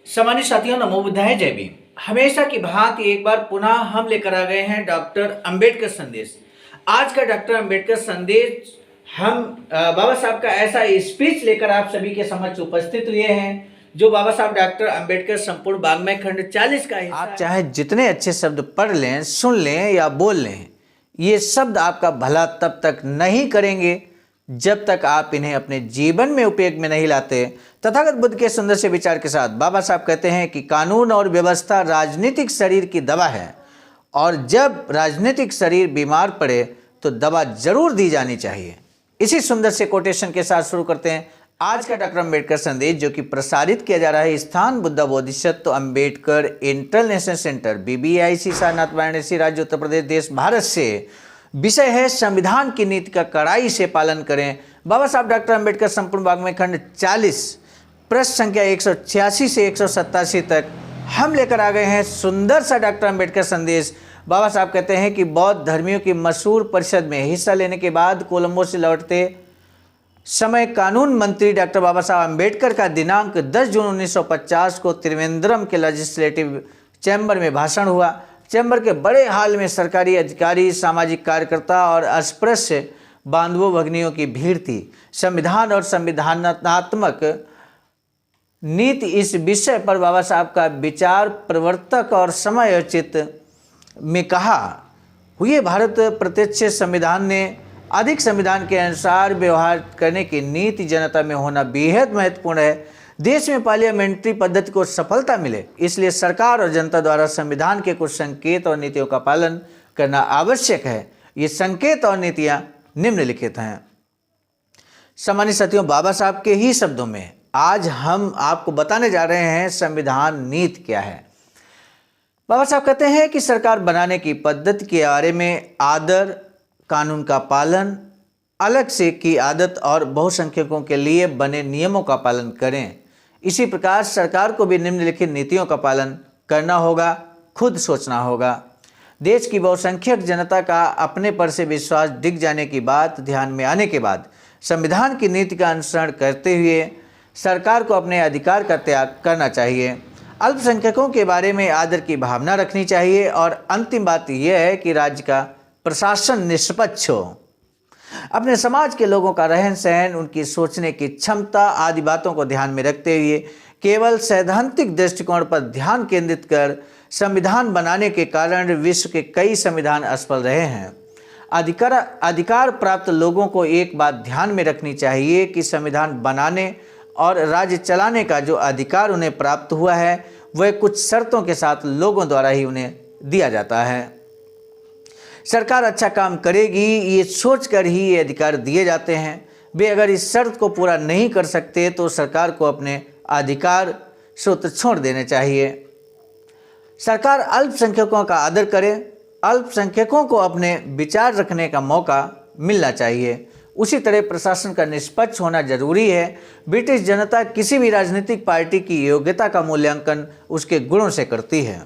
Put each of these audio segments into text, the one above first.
सामान्य साथियों, नमो बुद्धाय, जय भीम। हमेशा की भांति एक बार पुनः हम लेकर आ गए हैं डॉक्टर अंबेडकर संदेश। आज का डॉक्टर अंबेडकर संदेश हम बाबा साहब का ऐसा स्पीच लेकर आप सभी के समक्ष उपस्थित हुए हैं जो बाबा साहब डॉक्टर अंबेडकर संपूर्ण वाङ्मय खंड 40 का हिस्सा आप चाहे जितने अच्छे शब्द पढ़ लें, सुन लें या बोल लें, ये शब्द आपका भला तब तक नहीं करेंगे जब तक आप इन्हें अपने जीवन में उपयोग में नहीं लाते। तथागत बुद्ध के सुंदर से विचार के साथ बाबा साहब कहते हैं कि कानून और व्यवस्था राजनीतिक शरीर की दवा है और जब राजनीतिक शरीर बीमार पड़े तो दवा जरूर दी जानी चाहिए। इसी सुंदर से कोटेशन के साथ शुरू करते हैं आज का डॉक्टर अंबेडकर संदेश, जो कि प्रसारित किया जा रहा है स्थान Buddha Bodhisattva Ambedkar international centre, BBIC, Sarnath, Varanasi, राज्य उत्तर प्रदेश, देश भारत से। विषय है संविधान की नीति का कड़ाई से पालन करें। बाबा साहब डॉक्टर अंबेडकर संपूर्ण वाङ्मय खंड 40 पृष्ठ संख्या 186 से 187 तक हम लेकर आ गए हैं सुंदर सा डॉक्टर अंबेडकर संदेश। बाबा साहब कहते हैं कि बौद्ध धर्मियों की मशहूर परिषद में हिस्सा लेने के बाद कोलंबो से लौटते समय कानून मंत्री डॉक्टर बाबा साहब अंबेडकर का दिनांक 10 जून 1950 को त्रिवेंद्रम के लेजिस्लेटिव चैम्बर में भाषण हुआ। चैम्बर के बड़े हाल में सरकारी अधिकारी, सामाजिक कार्यकर्ता और अस्पृश्य बांधवों भगिनियों की भीड़ थी। संविधान और संविधानात्मक नीति इस विषय पर बाबा साहब का विचार प्रवर्तक और समयोचित में कहा हुए भारत प्रत्यक्ष संविधान ने अधिक संविधान के अनुसार व्यवहार करने की नीति जनता में होना बेहद महत्वपूर्ण है। देश में पार्लियामेंट्री पद्धति को सफलता मिले, इसलिए सरकार और जनता द्वारा संविधान के कुछ संकेत और नीतियों का पालन करना आवश्यक है। ये संकेत और नीतियां निम्नलिखित हैं। सामान्य साथियों, बाबा साहब के ही शब्दों में आज हम आपको बताने जा रहे हैं संविधान नीति क्या है। बाबा साहब कहते हैं कि सरकार बनाने की पद्धति के बारे में आदर, कानून का पालन, अलग से की आदत और बहुसंख्यकों के लिए बने नियमों का पालन करें। इसी प्रकार सरकार को भी निम्नलिखित नीतियों का पालन करना होगा, खुद सोचना होगा। देश की बहुसंख्यक जनता का अपने पर से विश्वास डिग जाने की बात ध्यान में आने के बाद संविधान की नीति का अनुसरण करते हुए सरकार को अपने अधिकार का त्याग करना चाहिए। अल्पसंख्यकों के बारे में आदर की भावना रखनी चाहिए और अंतिम बात यह है कि राज्य का प्रशासन निष्पक्ष हो। अपने समाज के लोगों का रहन सहन, उनकी सोचने की क्षमता आदि बातों को ध्यान में रखते हुए केवल सैद्धांतिक दृष्टिकोण पर ध्यान केंद्रित कर संविधान बनाने के कारण विश्व के कई संविधान असफल रहे हैं। अधिकार प्राप्त लोगों को एक बात ध्यान में रखनी चाहिए कि संविधान बनाने और राज्य चलाने का जो अधिकार उन्हें प्राप्त हुआ है वह कुछ शर्तों के साथ लोगों द्वारा ही उन्हें दिया जाता है। सरकार अच्छा काम करेगी ये सोचकर ही ये अधिकार दिए जाते हैं। वे अगर इस शर्त को पूरा नहीं कर सकते तो सरकार को अपने अधिकार स्वतः छोड़ देने चाहिए। सरकार अल्पसंख्यकों का आदर करे, अल्पसंख्यकों को अपने विचार रखने का मौका मिलना चाहिए। उसी तरह प्रशासन का निष्पक्ष होना जरूरी है। ब्रिटिश जनता किसी भी राजनीतिक पार्टी की योग्यता का मूल्यांकन उसके गुणों से करती है,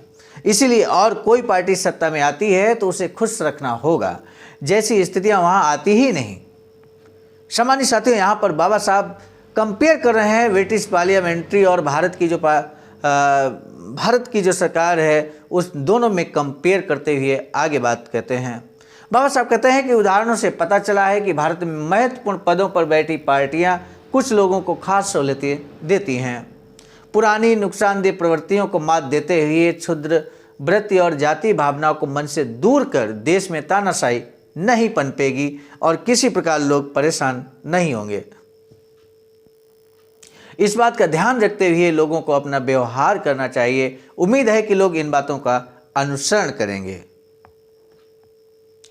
इसीलिए और कोई पार्टी सत्ता में आती है तो उसे खुश रखना होगा, जैसी स्थितियां वहां आती ही नहीं। सामान्य साथियों, यहाँ पर बाबा साहब कंपेयर कर रहे हैं ब्रिटिश पार्लियामेंट्री और भारत की जो सरकार है उस दोनों में कंपेयर करते हुए आगे बात कहते हैं। बाबा साहब कहते हैं कि उदाहरणों से पता चला है कि भारत में महत्वपूर्ण पदों पर बैठी पार्टियां कुछ लोगों को खास सहूलियतें देती हैं। पुरानी नुकसानदेह प्रवृत्तियों को मात देते हुए क्षुद्र वृत्ति और जाति भावनाओं को मन से दूर कर देश में तानाशाही नहीं पनपेगी और किसी प्रकार लोग परेशान नहीं होंगे। इस बात का ध्यान रखते हुए लोगों को अपना व्यवहार करना चाहिए। उम्मीद है कि लोग इन बातों का अनुसरण करेंगे।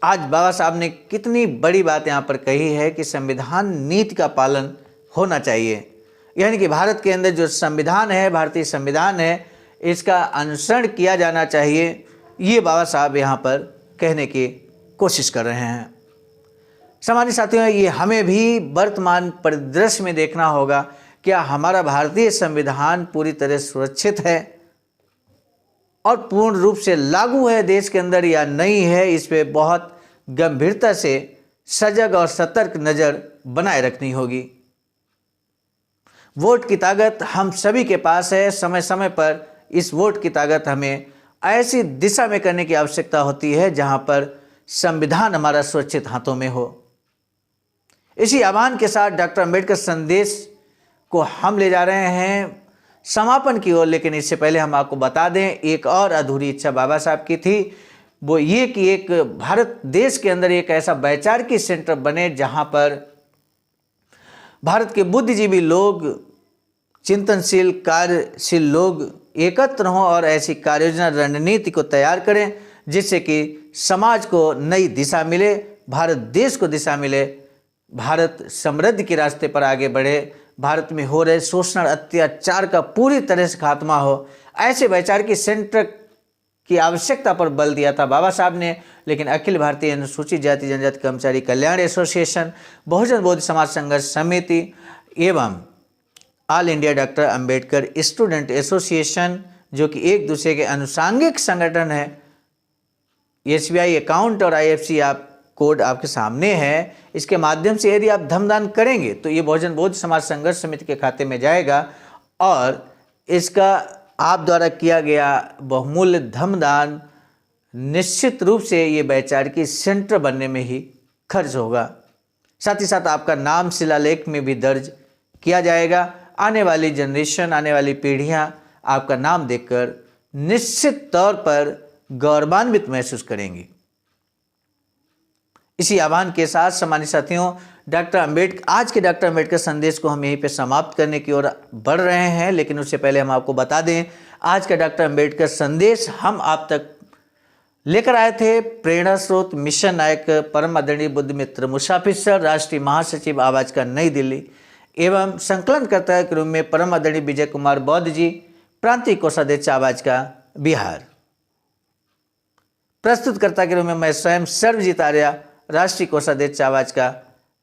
आज बाबा साहब ने कितनी बड़ी बात यहाँ पर कही है कि संविधान नीति का पालन होना चाहिए, यानी कि भारत के अंदर जो संविधान है, भारतीय संविधान है, इसका अनुसरण किया जाना चाहिए। ये बाबा साहब यहाँ पर कहने की कोशिश कर रहे हैं। सामान्य साथियों, ये हमें भी वर्तमान परिदृश्य में देखना होगा, क्या हमारा भारतीय संविधान पूरी तरह सुरक्षित है और पूर्ण रूप से लागू है देश के अंदर या नहीं है। इस पे बहुत गंभीरता से सजग और सतर्क नज़र बनाए रखनी होगी। वोट की ताकत हम सभी के पास है। समय समय पर इस वोट की ताकत हमें ऐसी दिशा में करने की आवश्यकता होती है जहां पर संविधान हमारा सुरक्षित हाथों में हो। इसी आह्वान के साथ डॉक्टर अंबेडकर संदेश को हम ले जा रहे हैं समापन की ओर। लेकिन इससे पहले हम आपको बता दें, एक और अधूरी इच्छा बाबा साहब की थी, वो ये कि एक भारत देश के अंदर एक ऐसा वैचारिक सेंटर बने जहां पर भारत के बुद्धिजीवी लोग, चिंतनशील, कार्यशील लोग एकत्र हों और ऐसी कार्ययोजना, रणनीति को तैयार करें जिससे कि समाज को नई दिशा मिले, भारत देश को दिशा मिले, भारत समृद्धि के रास्ते पर आगे बढ़े, भारत में हो रहे शोषण, अत्याचार का पूरी तरह से खात्मा हो। ऐसे वैचारिक सेंटर की आवश्यकता पर बल दिया था बाबा साहब ने। लेकिन अखिल भारतीय अनुसूचित जाति जनजाति कर्मचारी कल्याण एसोसिएशन, बहुजन बौद्ध समाज संघर्ष समिति एवं all India doctor Ambedkar student association, जो कि एक दूसरे के अनुसांगिक संगठन है, SBI अकाउंट और IFC कोड आपके सामने है, इसके माध्यम से यदि आप धमदान करेंगे तो ये बहुजन बौद्ध समाज संघर्ष समिति के खाते में जाएगा और इसका आप द्वारा किया गया बहुमूल्य धमदान निश्चित रूप से ये वैचारिक सेंटर बनने में ही खर्च होगा। साथ ही साथ आपका नाम शिलालेख में भी दर्ज किया जाएगा। आने वाली जनरेशन, आने वाली पीढ़ियां आपका नाम देखकर निश्चित तौर पर गौरवान्वित महसूस करेंगी। इसी आह्वान के साथ सम्मानित साथियों, आज के डॉक्टर अंबेडकर संदेश को हम यहीं पे समाप्त करने की ओर बढ़ रहे हैं। लेकिन उससे पहले हम आपको बता दें, आज का डॉक्टर अंबेडकर संदेश हम आप तक लेकर आए थे प्रेरणा स्रोत मिशन नायक परम आदरणीय बुद्ध मित्र मुसाफिर सर, राष्ट्रीय महासचिव आवाज का नई दिल्ली, एवं संकलनकर्ता के रूप में परम आदरणीय विजय कुमार बौद्ध जी, प्रांतीय कोषाध्यक्ष आवाज का बिहार। प्रस्तुतकर्ता के रूप में मैं स्वयं सर्वजीत आर्या, राष्ट्रीय कोषाध्यक्ष आवाज का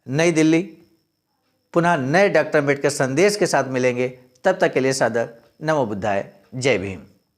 नई दिल्ली। पुनः नए डॉक्टर अंबेडकर संदेश के साथ मिलेंगे, तब तक के लिए सादर नमो बुद्धाय, जय भीम।